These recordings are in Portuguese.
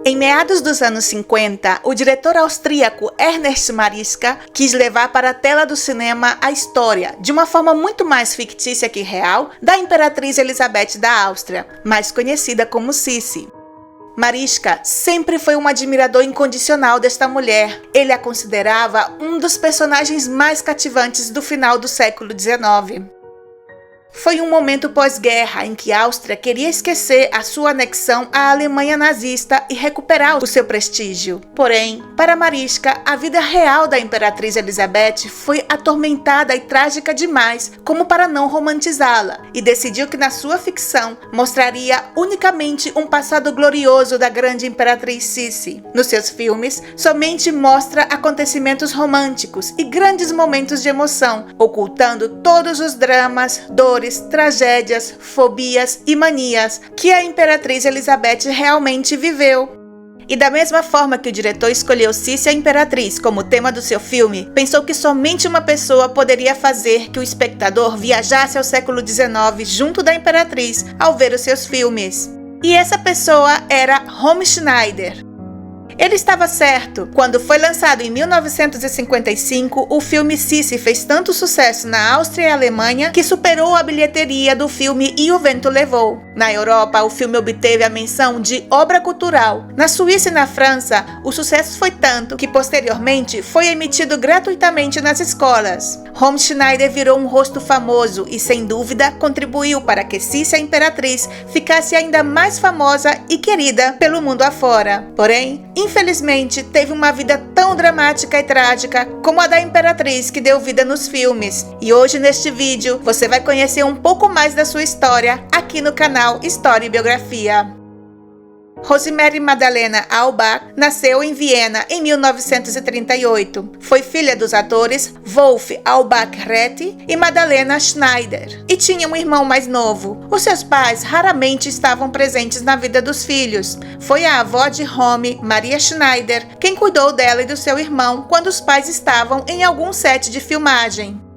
Em meados dos anos 50, o diretor austríaco Ernest Marischka quis levar para a tela do cinema a história, de uma forma muito mais fictícia que real, da Imperatriz Elizabeth da Áustria, mais conhecida como Sissi. Marischka sempre foi um admirador incondicional desta mulher. Ele a considerava um dos personagens mais cativantes do final do século XIX. Foi um momento pós-guerra em que a Áustria queria esquecer a sua anexão à Alemanha nazista e recuperar o seu prestígio. Porém, para Marischka, a vida real da Imperatriz Elizabeth foi atormentada e trágica demais como para não romantizá-la, e decidiu que na sua ficção mostraria unicamente um passado glorioso da grande Imperatriz Sissi. Nos seus filmes, somente mostra acontecimentos românticos e grandes momentos de emoção, ocultando todos os dramas, dores, tragédias, fobias e manias que a Imperatriz Elizabeth realmente viveu. E da mesma forma que o diretor escolheu Sissi a Imperatriz como tema do seu filme, pensou que somente uma pessoa poderia fazer que o espectador viajasse ao século XIX junto da Imperatriz ao ver os seus filmes. E essa pessoa era Romy Schneider. Ele estava certo. Quando foi lançado em 1955, o filme Sissi fez tanto sucesso na Áustria e Alemanha que superou a bilheteria do filme E o Vento Levou. Na Europa, o filme obteve a menção de obra cultural. Na Suíça e na França, o sucesso foi tanto que posteriormente foi emitido gratuitamente nas escolas. Romy Schneider virou um rosto famoso e, sem dúvida, contribuiu para que Sissi a Imperatriz ficasse ainda mais famosa e querida pelo mundo afora. Porém, infelizmente, teve uma vida tão dramática e trágica como a da Imperatriz que deu vida nos filmes. E hoje, neste vídeo, você vai conhecer um pouco mais da sua história aqui no canal História e Biografia. Rosemary Madalena Albach nasceu em Viena em 1938. Foi filha dos atores Wolf Albach-Reti e Madalena Schneider, e tinha um irmão mais novo. Os seus pais raramente estavam presentes na vida dos filhos. Foi a avó de Romy, Maria Schneider, quem cuidou dela e do seu irmão quando os pais estavam em algum set de filmagem.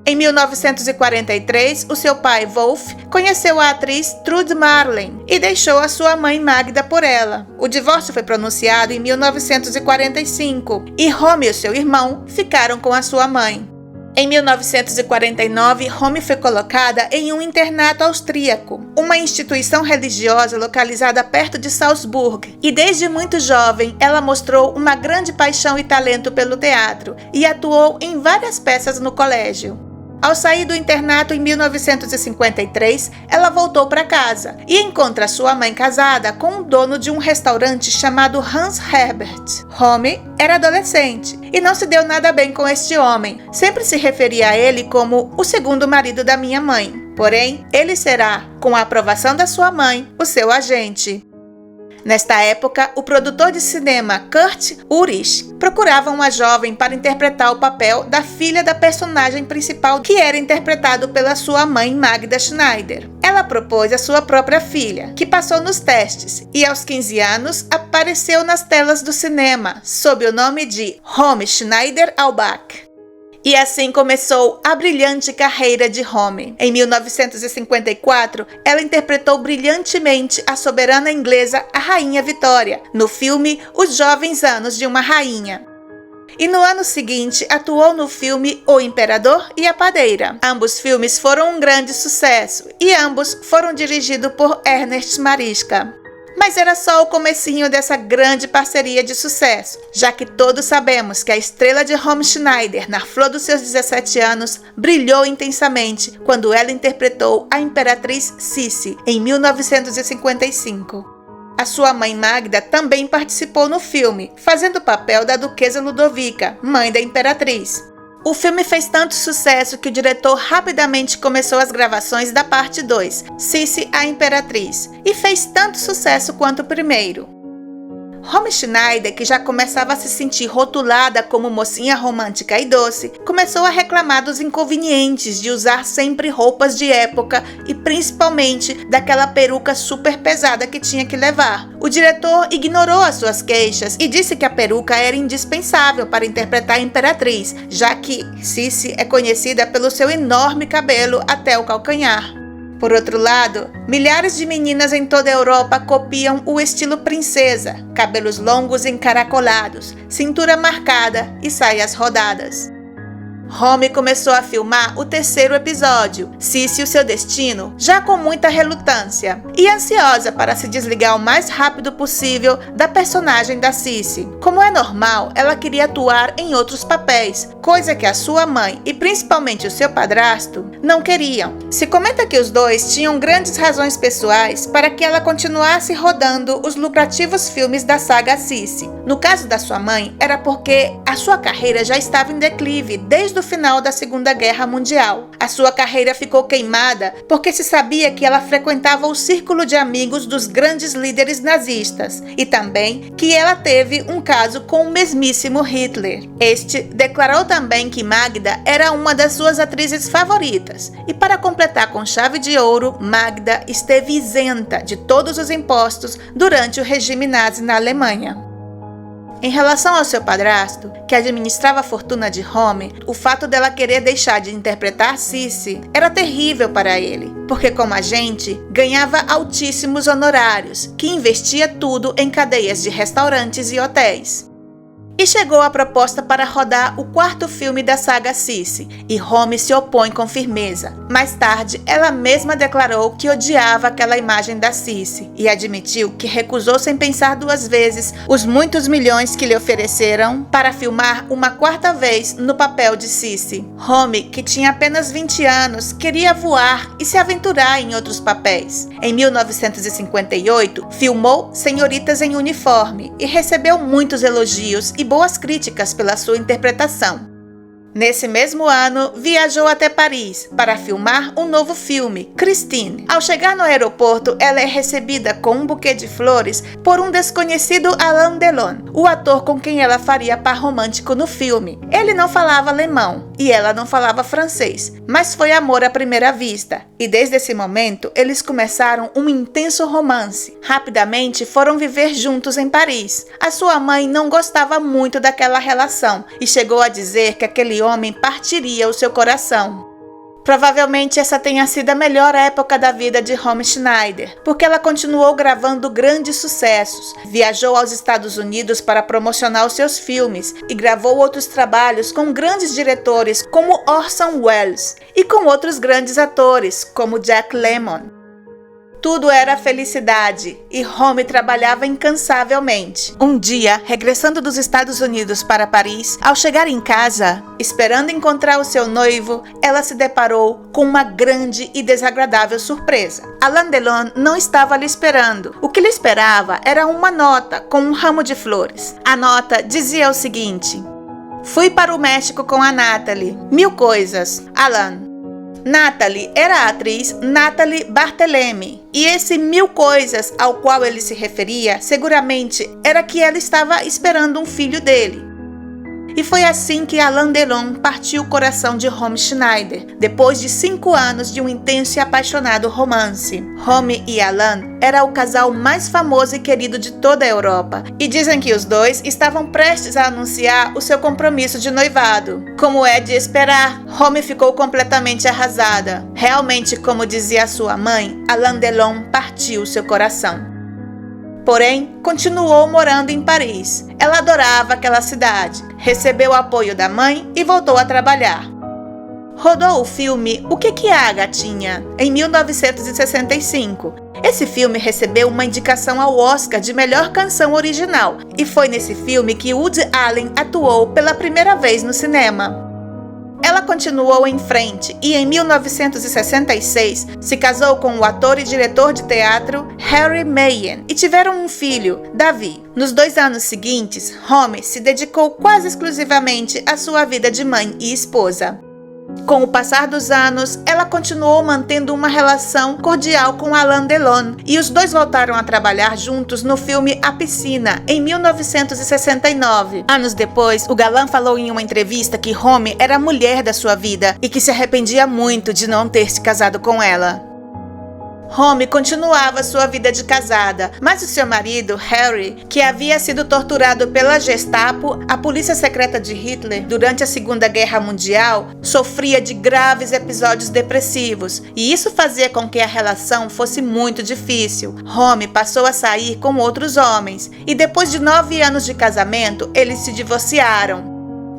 Em 1943, o seu pai, Wolf, conheceu a atriz Trude Marlen e deixou a sua mãe Magda por ela. O divórcio foi pronunciado em 1945 e Romy e o seu irmão ficaram com a sua mãe. Em 1949, Romy foi colocada em um internato austríaco, uma instituição religiosa localizada perto de Salzburg, e desde muito jovem ela mostrou uma grande paixão e talento pelo teatro e atuou em várias peças no colégio. Ao sair do internato em 1953, ela voltou para casa e encontra sua mãe casada com o dono de um restaurante chamado Hans Herbert. Romy era adolescente e não se deu nada bem com este homem. Sempre se referia a ele como o segundo marido da minha mãe. Porém, ele será, com a aprovação da sua mãe, o seu agente. Nesta época, o produtor de cinema Kurt Ulrich procurava uma jovem para interpretar o papel da filha da personagem principal, que era interpretado pela sua mãe Magda Schneider. Ela propôs a sua própria filha, que passou nos testes e aos 15 anos apareceu nas telas do cinema sob o nome de Romy Schneider Albach. E assim começou a brilhante carreira de Romy. Em 1954, ela interpretou brilhantemente a soberana inglesa, a Rainha Vitória, no filme Os Jovens Anos de uma Rainha. E no ano seguinte, atuou no filme O Imperador e a Padeira. Ambos filmes foram um grande sucesso e ambos foram dirigidos por Ernest Marischka. Mas era só o comecinho dessa grande parceria de sucesso, já que todos sabemos que a estrela de Romy Schneider, na flor dos seus 17 anos, brilhou intensamente quando ela interpretou a Imperatriz Sissi, em 1955. A sua mãe Magda também participou no filme, fazendo o papel da Duquesa Ludovica, mãe da Imperatriz. O filme fez tanto sucesso que o diretor rapidamente começou as gravações da parte 2, Sissi a Imperatriz, e fez tanto sucesso quanto o primeiro. Romy Schneider, que já começava a se sentir rotulada como mocinha romântica e doce, começou a reclamar dos inconvenientes de usar sempre roupas de época e principalmente daquela peruca super pesada que tinha que levar. O diretor ignorou as suas queixas e disse que a peruca era indispensável para interpretar a Imperatriz, já que Sissi é conhecida pelo seu enorme cabelo até o calcanhar. Por outro lado, milhares de meninas em toda a Europa copiam o estilo princesa, cabelos longos encaracolados, cintura marcada e saias rodadas. Home começou a filmar o terceiro episódio, Cissy e o seu destino, já com muita relutância e ansiosa para se desligar o mais rápido possível da personagem da Cissy. Como é normal, ela queria atuar em outros papéis, coisa que a sua mãe e principalmente o seu padrasto não queriam. Se comenta que os dois tinham grandes razões pessoais para que ela continuasse rodando os lucrativos filmes da saga Cissy. No caso da sua mãe, era porque a sua carreira já estava em declive desde o final da Segunda Guerra Mundial. A sua carreira ficou queimada porque se sabia que ela frequentava o círculo de amigos dos grandes líderes nazistas e também que ela teve um caso com o mesmíssimo Hitler. Este declarou também que Magda era uma das suas atrizes favoritas e, para completar com chave de ouro, Magda esteve isenta de todos os impostos durante o regime nazi na Alemanha. Em relação ao seu padrasto, que administrava a fortuna de Home, o fato dela querer deixar de interpretar Cissy era terrível para ele, porque como agente, ganhava altíssimos honorários, que investia tudo em cadeias de restaurantes e hotéis. E chegou a proposta para rodar o quarto filme da saga Cissy, e Home se opõe com firmeza. Mais tarde, ela mesma declarou que odiava aquela imagem da Cissy e admitiu que recusou sem pensar duas vezes os muitos milhões que lhe ofereceram para filmar uma quarta vez no papel de Cissy. Home, que tinha apenas 20 anos, queria voar e se aventurar em outros papéis. Em 1958, filmou Senhoritas em Uniforme e recebeu muitos elogios e boas críticas pela sua interpretação. Nesse mesmo ano, viajou até Paris para filmar um novo filme, Christine. Ao chegar no aeroporto, ela é recebida com um buquê de flores por um desconhecido Alain Delon, o ator com quem ela faria par romântico no filme. Ele não falava alemão e ela não falava francês, mas foi amor à primeira vista. E desde esse momento, eles começaram um intenso romance. Rapidamente foram viver juntos em Paris. A sua mãe não gostava muito daquela relação e chegou a dizer que aquele homem partiria o seu coração. Provavelmente essa tenha sido a melhor época da vida de Romy Schneider, porque ela continuou gravando grandes sucessos, viajou aos Estados Unidos para promocionar os seus filmes e gravou outros trabalhos com grandes diretores como Orson Welles e com outros grandes atores como Jack Lemmon. Tudo era felicidade e Romy trabalhava incansavelmente. Um dia, regressando dos Estados Unidos para Paris, ao chegar em casa, esperando encontrar o seu noivo, ela se deparou com uma grande e desagradável surpresa. Alain Delon não estava lhe esperando. O que lhe esperava era uma nota com um ramo de flores. A nota dizia o seguinte: "Fui para o México com a Natalie. 1000 coisas. Alain." Natalie era a atriz Natalie Barthelemy, e esse 1000 coisas ao qual ele se referia, seguramente era que ela estava esperando um filho dele. E foi assim que Alain Delon partiu o coração de Romy Schneider, depois de 5 anos de um intenso e apaixonado romance. Romy e Alain era o casal mais famoso e querido de toda a Europa, e dizem que os dois estavam prestes a anunciar o seu compromisso de noivado. Como é de esperar, Romy ficou completamente arrasada. Realmente, como dizia sua mãe, Alain Delon partiu seu coração. Porém, continuou morando em Paris. Ela adorava aquela cidade, recebeu o apoio da mãe e voltou a trabalhar. Rodou o filme O Que Há, Gatinha, em 1965. Esse filme recebeu uma indicação ao Oscar de melhor canção original, e foi nesse filme que Woody Allen atuou pela primeira vez no cinema. Ela continuou em frente e, em 1966, se casou com o ator e diretor de teatro Harry Meyen e tiveram um filho, Davi. Nos 2 anos seguintes, Romy se dedicou quase exclusivamente à sua vida de mãe e esposa. Com o passar dos anos, ela continuou mantendo uma relação cordial com Alain Delon e os dois voltaram a trabalhar juntos no filme A Piscina, em 1969. Anos depois, o galã falou em uma entrevista que Romy era a mulher da sua vida e que se arrependia muito de não ter se casado com ela. Home continuava sua vida de casada, mas o seu marido, Harry, que havia sido torturado pela Gestapo, a polícia secreta de Hitler, durante a Segunda Guerra Mundial, sofria de graves episódios depressivos, e isso fazia com que a relação fosse muito difícil. Home passou a sair com outros homens, e depois de 9 anos de casamento, eles se divorciaram.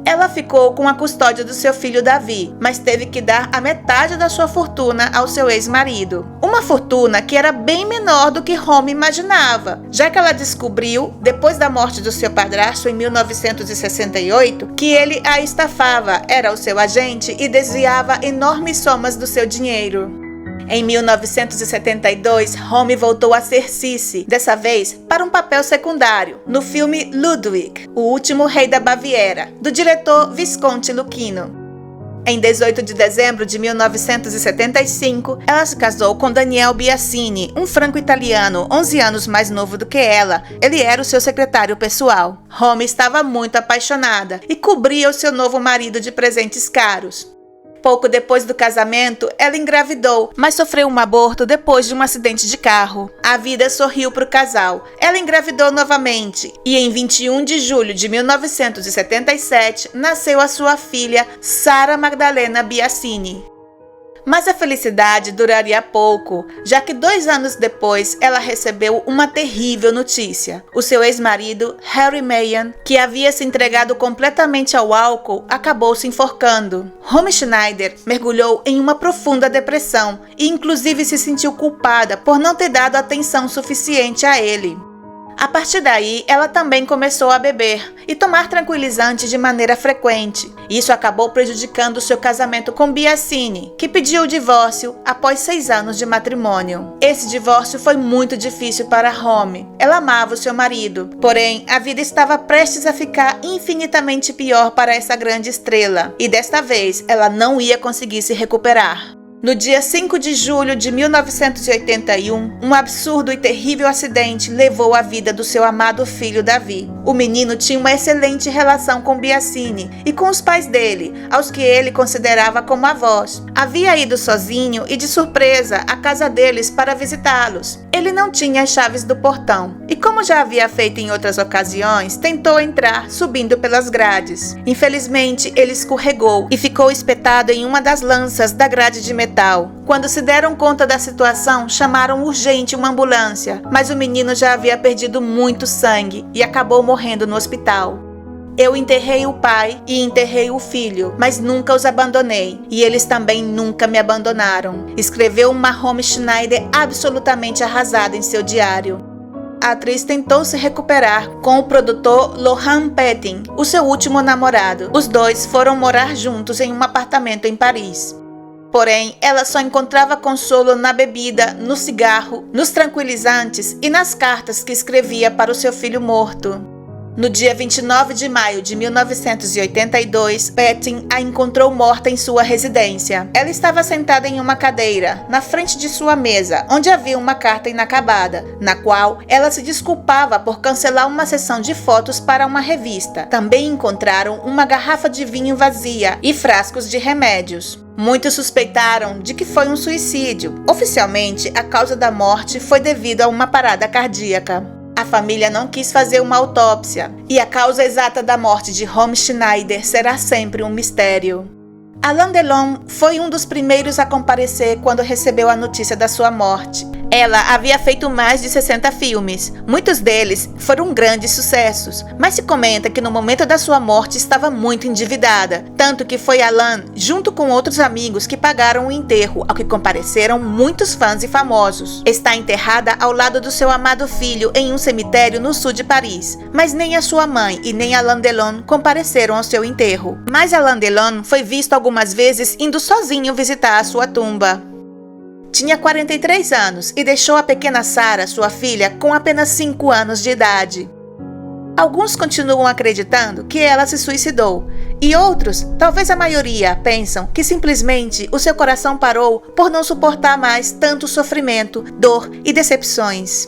Ela ficou com a custódia do seu filho Davi, mas teve que dar a metade da sua fortuna ao seu ex-marido. Uma fortuna que era bem menor do que Home imaginava, já que ela descobriu, depois da morte do seu padrasto em 1968, que ele a estafava, era o seu agente e desviava enormes somas do seu dinheiro. Em 1972, Home voltou a ser Sissi, dessa vez para um papel secundário, no filme Ludwig, o Último Rei da Baviera, do diretor Visconti Lucchino. Em 18 de dezembro de 1975, ela se casou com Daniel Biasini, um franco-italiano 11 anos mais novo do que ela. Ele era o seu secretário pessoal. Home estava muito apaixonada e cobria o seu novo marido de presentes caros. Pouco depois do casamento, ela engravidou, mas sofreu um aborto depois de um acidente de carro. A vida sorriu para o casal. Ela engravidou novamente e em 21 de julho de 1977 nasceu a sua filha, Sara Magdalena Biasini. Mas a felicidade duraria pouco, já que 2 anos depois ela recebeu uma terrível notícia. O seu ex-marido, Harry Meyen, que havia se entregado completamente ao álcool, acabou se enforcando. Home Schneider mergulhou em uma profunda depressão e inclusive se sentiu culpada por não ter dado atenção suficiente a ele. A partir daí, ela também começou a beber e tomar tranquilizantes de maneira frequente. Isso acabou prejudicando seu casamento com Biasini, que pediu o divórcio após 6 anos de matrimônio. Esse divórcio foi muito difícil para Home. Ela amava o seu marido, porém, a vida estava prestes a ficar infinitamente pior para essa grande estrela, e desta vez ela não ia conseguir se recuperar. No dia 5 de julho de 1981, um absurdo e terrível acidente levou a vida do seu amado filho Davi. O menino tinha uma excelente relação com Biasini e com os pais dele, aos que ele considerava como avós. Havia ido sozinho e de surpresa à casa deles para visitá-los. Ele não tinha as chaves do portão e, como já havia feito em outras ocasiões, tentou entrar subindo pelas grades. Infelizmente, ele escorregou e ficou espetado em uma das lanças da grade de metal. Quando se deram conta da situação, chamaram urgente uma ambulância, mas o menino já havia perdido muito sangue e acabou morrendo no hospital. Eu enterrei o pai e enterrei o filho, mas nunca os abandonei, e eles também nunca me abandonaram, escreveu uma Home Schneider absolutamente arrasada em seu diário. A atriz tentou se recuperar com o produtor Laurent Pettin, o seu último namorado. Os dois foram morar juntos em um apartamento em Paris. Porém, ela só encontrava consolo na bebida, no cigarro, nos tranquilizantes e nas cartas que escrevia para o seu filho morto. No dia 29 de maio de 1982, Pettin a encontrou morta em sua residência. Ela estava sentada em uma cadeira, na frente de sua mesa, onde havia uma carta inacabada, na qual ela se desculpava por cancelar uma sessão de fotos para uma revista. Também encontraram uma garrafa de vinho vazia e frascos de remédios. Muitos suspeitaram de que foi um suicídio. Oficialmente, a causa da morte foi devido a uma parada cardíaca. A família não quis fazer uma autópsia, e a causa exata da morte de Home Schneider será sempre um mistério. Alain Delon foi um dos primeiros a comparecer quando recebeu a notícia da sua morte. Ela havia feito mais de 60 filmes, muitos deles foram grandes sucessos, mas se comenta que no momento da sua morte estava muito endividada, tanto que foi Alain, junto com outros amigos, que pagaram o enterro, ao que compareceram muitos fãs e famosos. Está enterrada ao lado do seu amado filho em um cemitério no sul de Paris, mas nem a sua mãe e nem Alain Delon compareceram ao seu enterro. Mas Alain Delon foi visto algumas vezes indo sozinho visitar a sua tumba. Tinha 43 anos e deixou a pequena Sara, sua filha, com apenas 5 anos de idade. Alguns continuam acreditando que ela se suicidou, e outros, talvez a maioria, pensam que simplesmente o seu coração parou por não suportar mais tanto sofrimento, dor e decepções.